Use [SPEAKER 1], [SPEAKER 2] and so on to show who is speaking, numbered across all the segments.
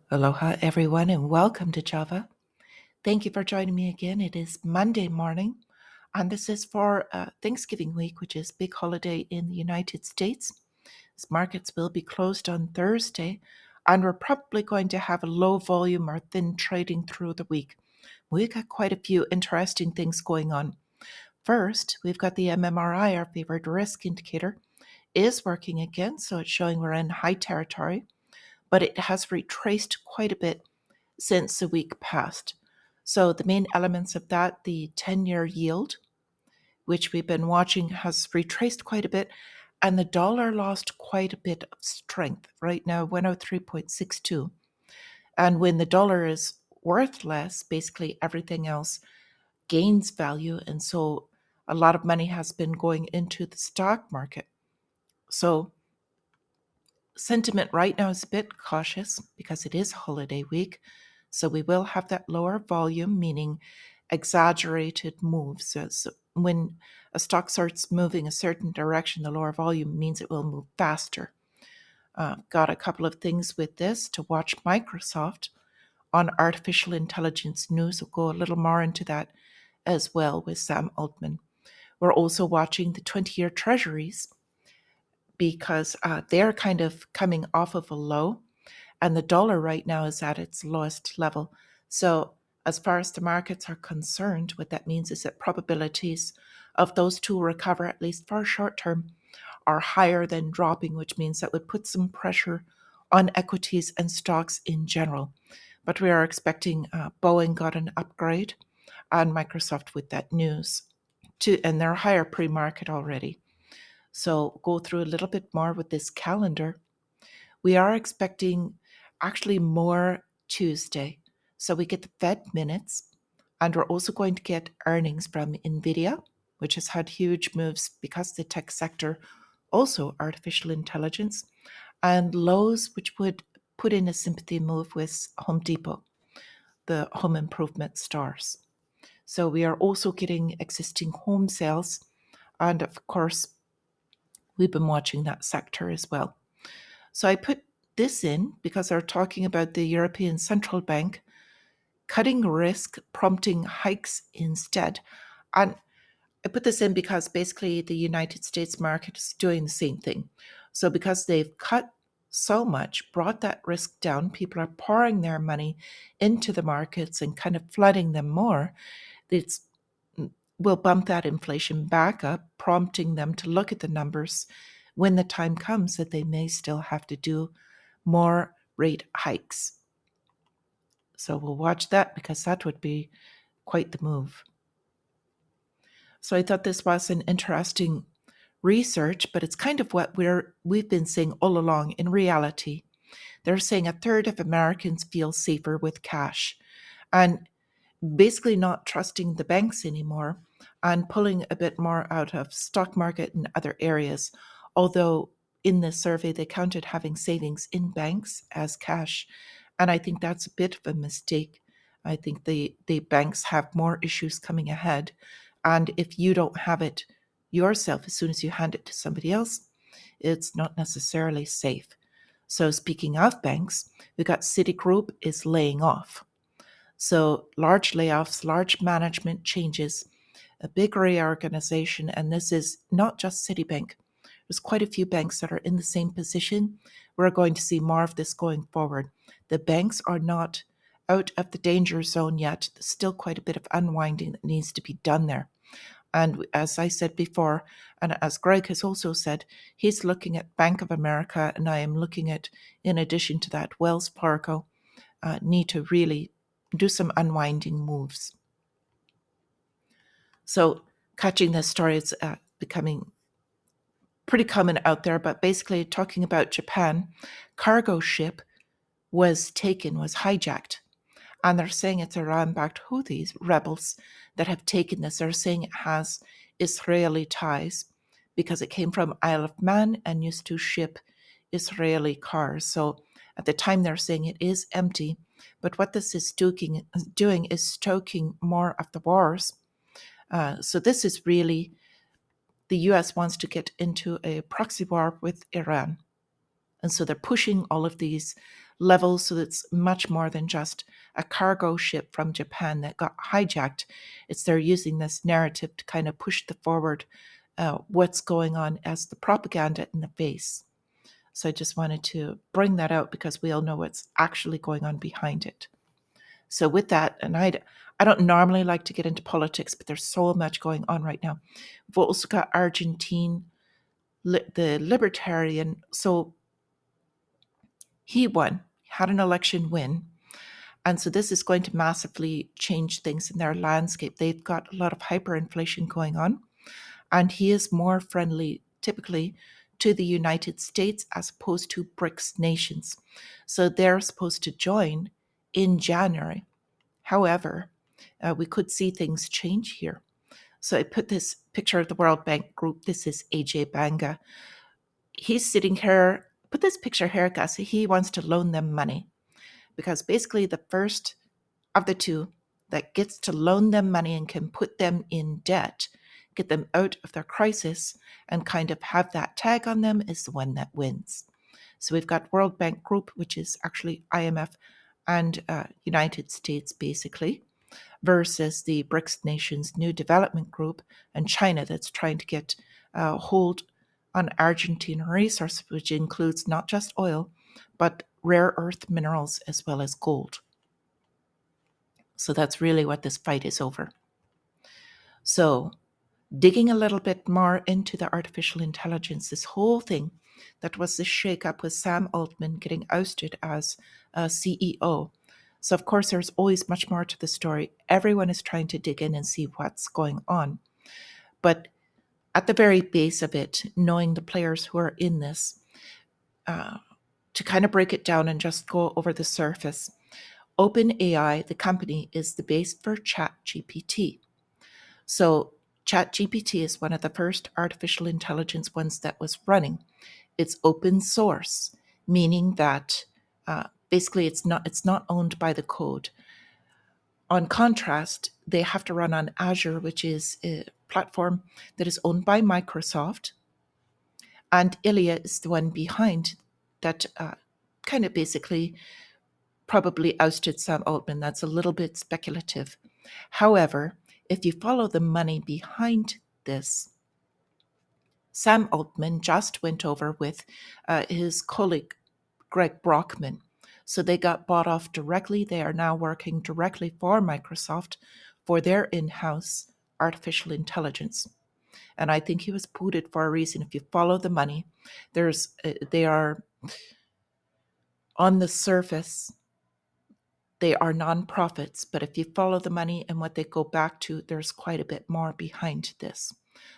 [SPEAKER 1] Aloha, everyone, and welcome to Java. Thank you for joining me again. It is Monday morning, and this is for Thanksgiving week, which is a big holiday in the United States. As markets will be closed on Thursday, and we're probably going to have a low volume or thin trading through the week. We've got quite a few interesting things going on. First, we've got the MMRI, our favored risk indicator, is working again, so it's showing we're in high territory, but it has retraced quite a bit since the week past. So the main elements of that, the 10-year yield, which we've been watching, has retraced quite a bit, and the dollar lost quite a bit of strength. Right now, 103.62. And when the dollar is worth less, basically everything else gains value. And so a lot of money has been going into the stock market. So sentiment right now is a bit cautious because it is holiday week. So we will have that lower volume, meaning exaggerated moves. So when a stock starts moving a certain direction, the lower volume means it will move faster. Got a couple of things with this to watch Microsoft on artificial intelligence news. We'll go a little more into that as well with Sam Altman. We're also watching the 20-year Treasuries because they're kind of coming off of a low, and the dollar right now is at its lowest level. So, as far as the markets are concerned, what that means is that probabilities of those two recover, at least for a short term, are higher than dropping, which means that would put some pressure on equities and stocks in general. But we are expecting Boeing got an upgrade and Microsoft with that news, and they're higher pre-market already. So go through a little bit more with this calendar. We are expecting actually more Tuesday. So we get the Fed minutes, and we're also going to get earnings from NVIDIA, which has had huge moves because the tech sector, also artificial intelligence, and Lowe's, which would put in a sympathy move with Home Depot, the home improvement stores. So we are also getting existing home sales, and of course, we've been watching that sector as well. So I put this in because they're talking about the European Central Bank cutting risk, prompting hikes instead. And I put this in because basically the United States market is doing the same thing. So because they've cut so much, brought that risk down, people are pouring their money into the markets and kind of flooding them more. It's will bump that inflation back up, prompting them to look at the numbers when the time comes that they may still have to do more rate hikes. So we'll watch that because that would be quite the move. So I thought this was an interesting research, but it's kind of what we've been saying all along. In reality, they're saying a third of Americans feel safer with cash, and basically not trusting the banks anymore and pulling a bit more out of stock market and other areas. Although in this survey they counted having savings in banks as cash, and I think that's a bit of a mistake. I think the banks have more issues coming ahead, and if you don't have it yourself as soon as you hand it to somebody else, it's not necessarily safe. So speaking of banks, we got Citigroup is laying off. So large layoffs, large management changes, a big reorganization, and this is not just Citibank. There's quite a few banks that are in the same position. We're going to see more of this going forward. The banks are not out of the danger zone yet. There's still quite a bit of unwinding that needs to be done there. And as I said before, and as Greg has also said, he's looking at Bank of America, and I am looking at, in addition to that, Wells Fargo need to really do some unwinding moves. So catching this story is becoming pretty common out there, but basically talking about Japan, cargo ship was hijacked. And they're saying it's Iran-backed Houthis, rebels, that have taken this. They're saying it has Israeli ties because it came from Isle of Man and used to ship Israeli cars. So at the time they're saying it is empty. But what this is doing is stoking more of the wars. So this is really, the US wants to get into a proxy war with Iran. And so they're pushing all of these levels so that it's much more than just a cargo ship from Japan that got hijacked. It's they're using this narrative to kind of push the forward what's going on as the propaganda in the face. So I just wanted to bring that out because we all know what's actually going on behind it. So with that, and I don't normally like to get into politics, but there's so much going on right now. We've also got Argentine, the libertarian. So he won, had an election win. And so this is going to massively change things in their landscape. They've got a lot of hyperinflation going on. And he is more friendly, typically, to the United States as opposed to BRICS nations. So they're supposed to join in January. However, we could see things change here. So I put this picture of the World Bank group. This is AJ Banga. He's sitting here, put this picture here because he wants to loan them money. Because basically, the first of the two that gets to loan them money and can put them in debt, get them out of their crisis, and kind of have that tag on them is the one that wins. So we've got World Bank Group, which is actually IMF and United States, basically, versus the BRICS nations New Development Group and China that's trying to get a hold on Argentine resources, which includes not just oil, but rare earth minerals as well as gold. So that's really what this fight is over. So digging a little bit more into the artificial intelligence, this whole thing that was this shakeup with Sam Altman getting ousted as CEO. So, of course, there's always much more to the story. Everyone is trying to dig in and see what's going on. But at the very base of it, knowing the players who are in this, to kind of break it down and just go over the surface, OpenAI, the company, is the base for ChatGPT. So ChatGPT is one of the first artificial intelligence ones that was running. It's open source, meaning that basically it's not owned by the code. On contrast, they have to run on Azure, which is a platform that is owned by Microsoft, and Ilya is the one behind that kind of basically probably ousted Sam Altman. That's a little bit speculative. However, if you follow the money behind this, Sam Altman just went over with his colleague, Greg Brockman. So they got bought off directly. They are now working directly for Microsoft for their in house artificial intelligence. And I think he was booted for a reason. If you follow the money, they are on the surface, they are nonprofits, but if you follow the money and what they go back to, there's quite a bit more behind this.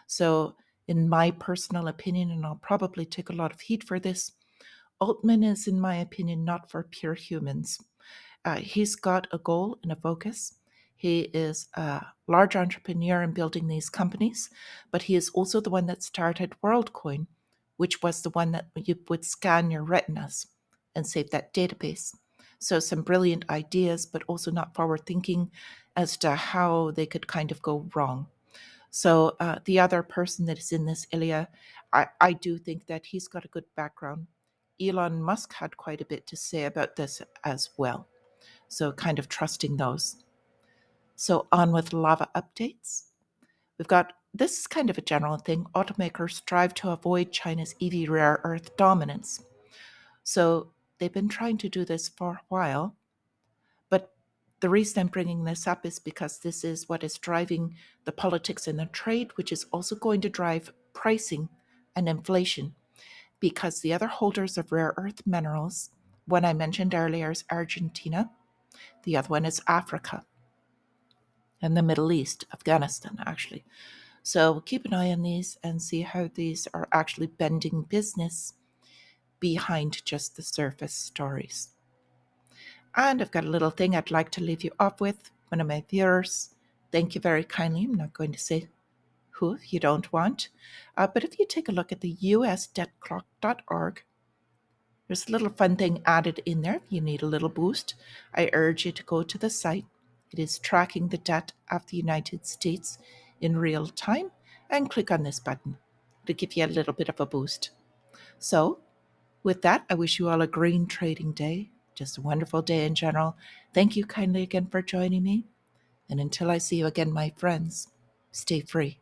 [SPEAKER 1] So, in my personal opinion, and I'll probably take a lot of heat for this, Altman is, in my opinion, not for pure humans. He's got a goal and a focus. He is a large entrepreneur in building these companies, but he is also the one that started WorldCoin, which was the one that you would scan your retinas and save that database. So some brilliant ideas, but also not forward thinking as to how they could kind of go wrong. So the other person that is in this, Ilya, I do think that he's got a good background. Elon Musk had quite a bit to say about this as well. So kind of trusting those. So on with lava updates. We've got this is kind of a general thing. Automakers strive to avoid China's EV rare earth dominance. So they've been trying to do this for a while. But the reason I'm bringing this up is because this is what is driving the politics and the trade, which is also going to drive pricing and inflation. Because the other holders of rare earth minerals, one I mentioned earlier is Argentina, the other one is Africa and the Middle East, Afghanistan, actually. So keep an eye on these and see how these are actually bending business behind just the surface stories. And I've got a little thing I'd like to leave you off with. One of my viewers, thank you very kindly. I'm not going to say who if you don't want. But if you take a look at the usdebtclock.org, there's a little fun thing added in there. If you need a little boost, I urge you to go to the site. It is tracking the debt of the United States in real time, and click on this button to give you a little bit of a boost. So With that, I wish you all a green trading day, just a wonderful day in general. Thank you kindly again for joining me. And until I see you again, my friends, stay free.